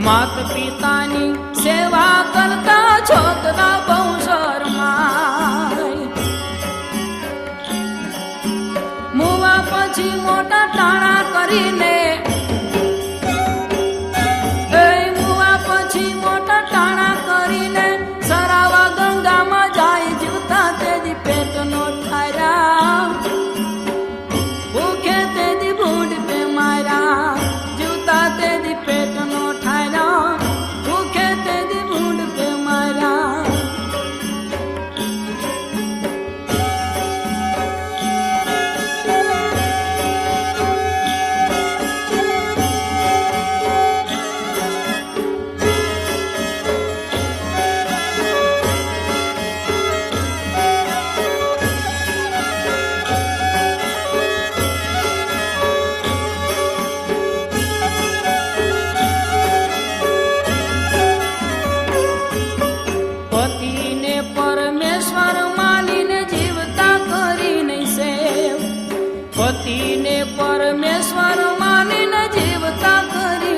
માત પિતાની સેવા કરતા છોકરા બહુ શરમાય. મુવા પછી મોટા ટાણા કરીને મુવા પછી મોટા ટાણા કરીને સરાવા ગંગામાં જાય જીવતા તેજી પેટનો ઠાર્યા. ભૂખે તેજી ભૂંડ પે માર્યા જીવતા તેજી પેટનો ઠાર્યા. ભૂખે તેજી ભૂંડ પે માર્યા. પતિને પરમેશ્વર માનીને જીવતા કરી નહીં સેવ. પતિને પરમેશ્વર માનીને જીવતા કરી